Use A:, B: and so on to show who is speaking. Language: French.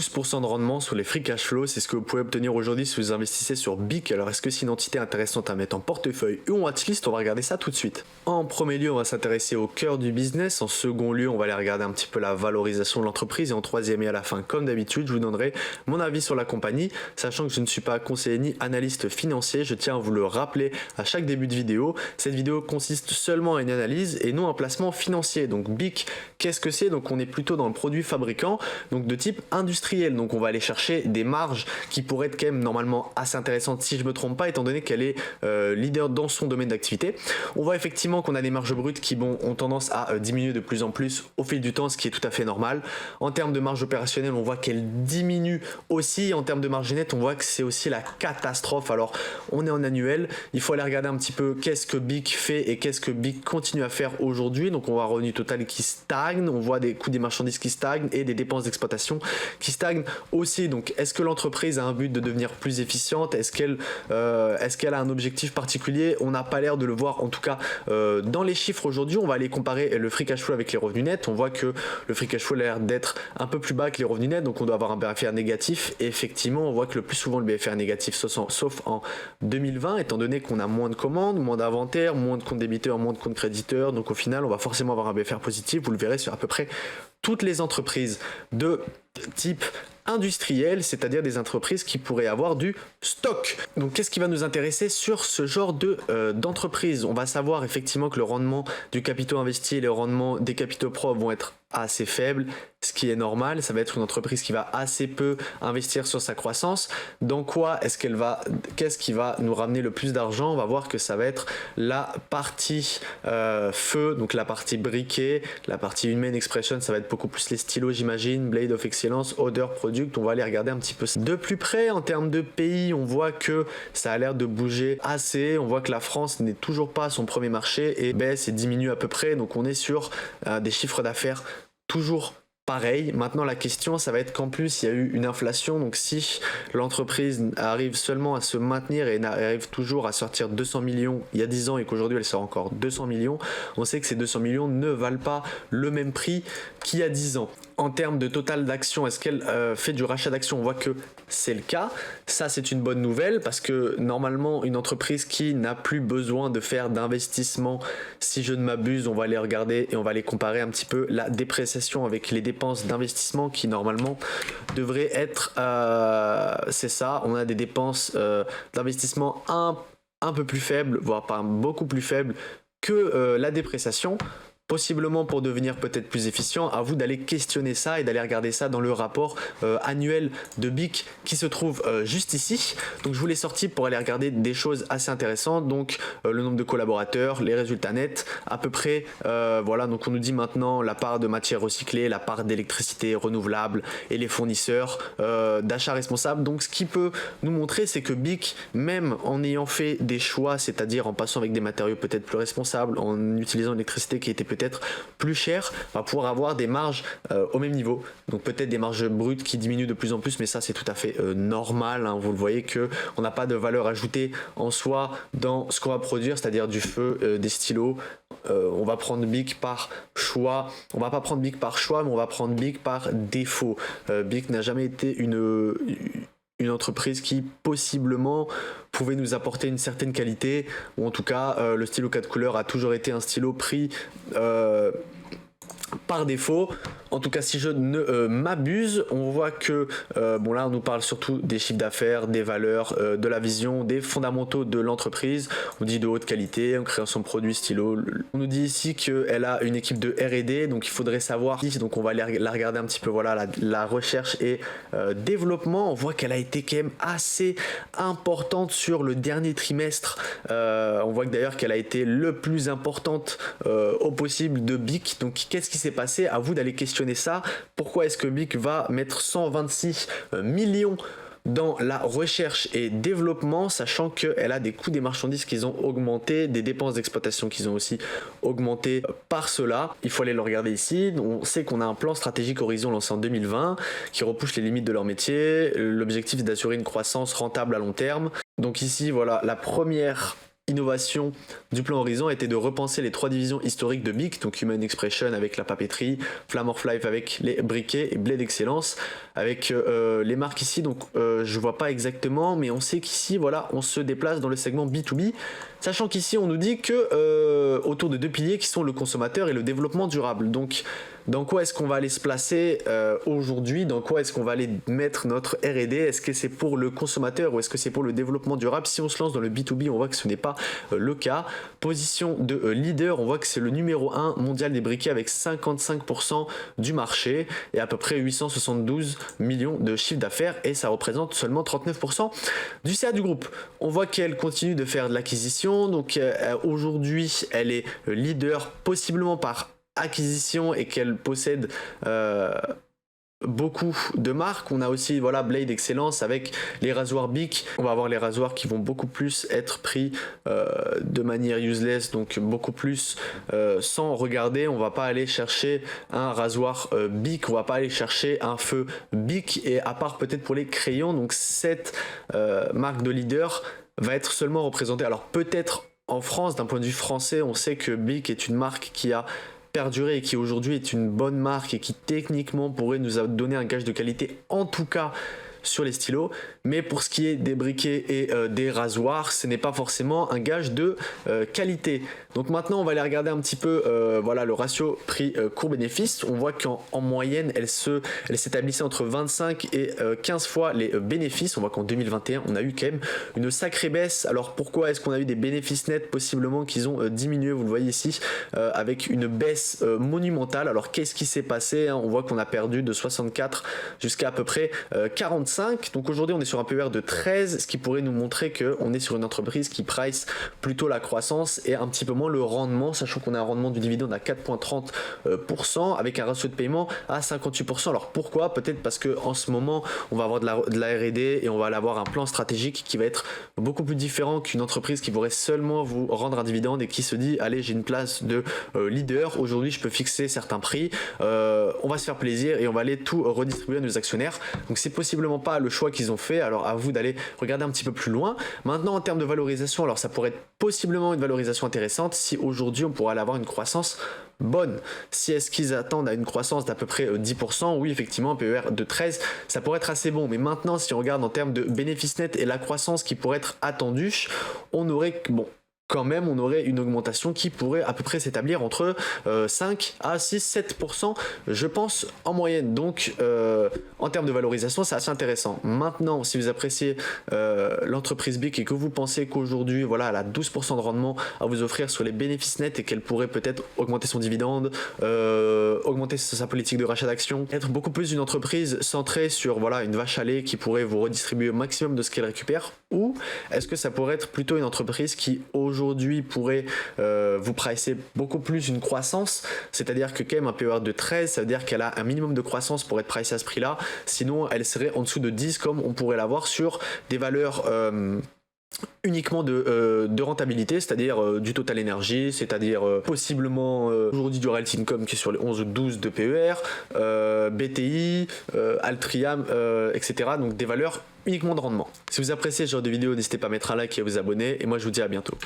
A: 12% de rendement sur les free cash flow, c'est ce que vous pouvez obtenir aujourd'hui si vous investissez sur BIC. Alors est-ce que c'est une entité intéressante à mettre en portefeuille ou en watchlist? On va regarder ça tout de suite. En premier lieu, on va s'intéresser au cœur du business. En second lieu, on va aller regarder un petit peu la valorisation de l'entreprise. Et en troisième et à la fin, comme d'habitude, je vous donnerai mon avis sur la compagnie, sachant que je ne suis pas conseiller ni analyste financier. Je tiens à vous le rappeler à chaque début de vidéo. Cette vidéo consiste seulement à une analyse et non un placement financier. Donc BIC, qu'est-ce que c'est? Donc on est plutôt dans le produit fabricant, donc de type industriel. Donc on va aller chercher des marges qui pourraient être quand même normalement assez intéressantes si je me trompe pas, étant donné qu'elle est leader dans son domaine d'activité. On voit effectivement qu'on a des marges brutes qui ont tendance à diminuer de plus en plus au fil du temps, ce qui est tout à fait normal. En termes de marge opérationnelle, on voit qu'elle diminue aussi. En termes de marge nette, on voit que c'est aussi la catastrophe. Alors on est en annuel, il faut aller regarder un petit peu qu'est-ce que BIC fait et qu'est-ce que BIC continue à faire aujourd'hui. Donc on voit un revenu total qui stagne, on voit des coûts des marchandises qui stagnent et des dépenses d'exploitation qui stagnent aussi. Donc est-ce que l'entreprise a un but de devenir plus efficiente? Est-ce qu'elle a un objectif particulier? On n'a pas l'air de le voir, en tout cas dans les chiffres aujourd'hui. On va aller comparer le free cash flow avec les revenus nets. On voit que le free cash flow a l'air d'être un peu plus bas que les revenus nets, donc on doit avoir un BFR négatif. Et effectivement, on voit que le plus souvent le BFR est négatif, sauf en 2020, étant donné qu'on a moins de commandes, moins d'inventaire, moins de comptes débiteurs, moins de comptes créditeurs. Donc au final, on va forcément avoir un BFR positif. Vous le verrez sur à peu près toutes les entreprises de type industriel, c'est-à-dire des entreprises qui pourraient avoir du stock. Donc qu'est-ce qui va nous intéresser sur ce genre d'entreprise? On va savoir effectivement que le rendement du capital investi et le rendement des capitaux propres vont être assez faibles, ce qui est normal. Ça va être une entreprise qui va assez peu investir sur sa croissance. Dans quoi qu'est-ce qui va nous ramener le plus d'argent? On va voir que ça va être la partie feu, donc la partie briquet, la partie human expression, ça va être beaucoup plus les stylos, j'imagine, blade of excellence, odor product. On va aller regarder un petit peu de plus près. En termes de pays, on voit que ça a l'air de bouger assez. On voit que la France n'est toujours pas son premier marché et baisse et diminue à peu près. Donc on est sur des chiffres d'affaires toujours pareil. Maintenant la question, ça va être qu'en plus il y a eu une inflation, donc si l'entreprise arrive seulement à se maintenir et arrive toujours à sortir 200 millions il y a 10 ans et qu'aujourd'hui elle sort encore 200 millions, on sait que ces 200 millions ne valent pas le même prix qu'il y a 10 ans. En termes de total d'actions, est-ce qu'elle fait du rachat d'actions? On voit que c'est le cas. Ça, c'est une bonne nouvelle parce que normalement, une entreprise qui n'a plus besoin de faire d'investissement, si je ne m'abuse, on va aller regarder et on va aller comparer un petit peu la dépréciation avec les dépenses d'investissement qui normalement devraient être, c'est ça, on a des dépenses d'investissement un peu plus faibles, voire pas beaucoup plus faibles que la dépréciation. Possiblement pour devenir peut-être plus efficient, à vous d'aller questionner ça et d'aller regarder ça dans le rapport annuel de BIC qui se trouve juste ici. Donc je vous l'ai sorti pour aller regarder des choses assez intéressantes, donc le nombre de collaborateurs, les résultats nets, à peu près, voilà, donc on nous dit maintenant la part de matières recyclées, la part d'électricité renouvelable et les fournisseurs d'achat responsables. Donc ce qui peut nous montrer, c'est que BIC, même en ayant fait des choix, c'est-à-dire en passant avec des matériaux peut-être plus responsables, en utilisant l'électricité qui était peut-être plus cher, va pouvoir avoir des marges au même niveau. Donc peut-être des marges brutes qui diminuent de plus en plus, mais ça c'est tout à fait normal, hein. Vous le voyez que on n'a pas de valeur ajoutée en soi dans ce qu'on va produire, c'est-à-dire du feu, des stylos. On va prendre BIC par choix. On va pas prendre BIC par choix, mais on va prendre BIC par défaut. BIC n'a jamais été une entreprise qui possiblement pouvait nous apporter une certaine qualité, ou en tout cas le stylo 4 couleurs a toujours été un stylo pris par défaut. En tout cas, si je ne m'abuse, on voit que bon, là on nous parle surtout des chiffres d'affaires, des valeurs, de la vision, des fondamentaux de l'entreprise. On dit de haute qualité, en créant son produit stylo. On nous dit ici qu'elle a une équipe de R&D, donc il faudrait savoir. Donc on va la regarder un petit peu, voilà, la recherche et développement. On voit qu'elle a été quand même assez importante sur le dernier trimestre. On voit que d'ailleurs qu'elle a été le plus importante au possible de BIC. Donc qu'est-ce qui s'est passé? À vous d'aller questionner ça. Pourquoi est-ce que BIC va mettre 126 millions dans la recherche et développement, sachant qu'elle a des coûts des marchandises qui ont augmenté, des dépenses d'exploitation qui ont aussi augmenté par cela. Il faut aller le regarder ici. On sait qu'on a un plan stratégique Horizon lancé en 2020 qui repousse les limites de leur métier. L'objectif est d'assurer une croissance rentable à long terme. Donc ici, voilà, la première innovation du plan Horizon était de repenser les 3 divisions historiques de BIC, donc Human Expression avec la papeterie, Flame of Life avec les briquets et Blade Excellence avec les marques ici. Donc je vois pas exactement, mais on sait qu'ici voilà, on se déplace dans le segment B2B, sachant qu'ici on nous dit que autour de 2 piliers qui sont le consommateur et le développement durable. Donc dans quoi est-ce qu'on va aller se placer aujourd'hui? Dans quoi est-ce qu'on va aller mettre notre R&D? Est-ce que c'est pour le consommateur ou est-ce que c'est pour le développement durable? Si on se lance dans le B2B, on voit que ce n'est pas le cas. Position de leader, on voit que c'est le numéro 1 mondial des briquets avec 55% du marché et à peu près 872 millions de chiffre d'affaires, et ça représente seulement 39% du CA du groupe. On voit qu'elle continue de faire de l'acquisition, donc aujourd'hui elle est leader possiblement par acquisition et qu'elle possède beaucoup de marques. On a aussi voilà Blade Excellence avec les rasoirs BIC. On va avoir les rasoirs qui vont beaucoup plus être pris de manière useless, donc beaucoup plus sans regarder. On va pas aller chercher un rasoir BIC, on va pas aller chercher un feu BIC, et à part peut-être pour les crayons, donc cette marque de leader va être seulement représentée, alors peut-être en France, d'un point de vue français, on sait que BIC est une marque qui a perduré et qui aujourd'hui est une bonne marque et qui techniquement pourrait nous donner un gage de qualité, en tout cas sur les stylos. Mais pour ce qui est des briquets et des rasoirs, ce n'est pas forcément un gage de qualité. Donc maintenant on va aller regarder un petit peu voilà, le ratio prix court bénéfice. On voit qu'en moyenne elle s'établissait entre 25 et 15 fois les bénéfices. On voit qu'en 2021 on a eu quand même une sacrée baisse. Alors pourquoi est-ce qu'on a eu des bénéfices nets? Possiblement qu'ils ont diminué, vous le voyez ici, avec une baisse monumentale. Alors qu'est-ce qui s'est passé? On voit qu'on a perdu de 64 jusqu'à à peu près 45. Donc aujourd'hui on est sur un PER de 13, ce qui pourrait nous montrer qu'on est sur une entreprise qui price plutôt la croissance et un petit peu moins le rendement, sachant qu'on a un rendement du dividende à 4,30% avec un ratio de paiement à 58%. Alors pourquoi? Peut-être parce que en ce moment on va avoir de la R&D et on va avoir un plan stratégique qui va être beaucoup plus différent qu'une entreprise qui pourrait seulement vous rendre un dividende et qui se dit allez, j'ai une place de leader, aujourd'hui je peux fixer certains prix, on va se faire plaisir et on va aller tout redistribuer à nos actionnaires. Donc c'est possiblement pas le choix qu'ils ont fait, alors à vous d'aller regarder un petit peu plus loin. Maintenant en termes de valorisation, alors ça pourrait être possiblement une valorisation intéressante si aujourd'hui on pourrait avoir une croissance bonne. Si est-ce qu'ils attendent à une croissance d'à peu près 10%, oui effectivement un PER de 13 ça pourrait être assez bon, mais maintenant si on regarde en termes de bénéfices nets et la croissance qui pourrait être attendue, on aurait quand même on aurait une augmentation qui pourrait à peu près s'établir entre 5 à 6-7% je pense en moyenne. Donc en termes de valorisation c'est assez intéressant. Maintenant si vous appréciez l'entreprise BIC et que vous pensez qu'aujourd'hui voilà, elle a 12% de rendement à vous offrir sur les bénéfices nets et qu'elle pourrait peut-être augmenter son dividende, augmenter sa politique de rachat d'actions, être beaucoup plus une entreprise centrée sur voilà, une vache à lait qui pourrait vous redistribuer au maximum de ce qu'elle récupère, ou est-ce que ça pourrait être plutôt une entreprise qui aujourd'hui pourrait vous pricer beaucoup plus une croissance, c'est-à-dire que quand même un PER de 13 ça veut dire qu'elle a un minimum de croissance pour être pricée à ce prix là, sinon elle serait en dessous de 10 comme on pourrait l'avoir sur des valeurs uniquement de rentabilité, c'est-à-dire du Total Energy, c'est-à-dire possiblement aujourd'hui du Realty Income qui est sur les 11 ou 12 de PER, BTI, Altriam, etc. Donc des valeurs uniquement de rendement. Si vous appréciez ce genre de vidéo, n'hésitez pas à mettre un like et à vous abonner, et moi je vous dis à bientôt.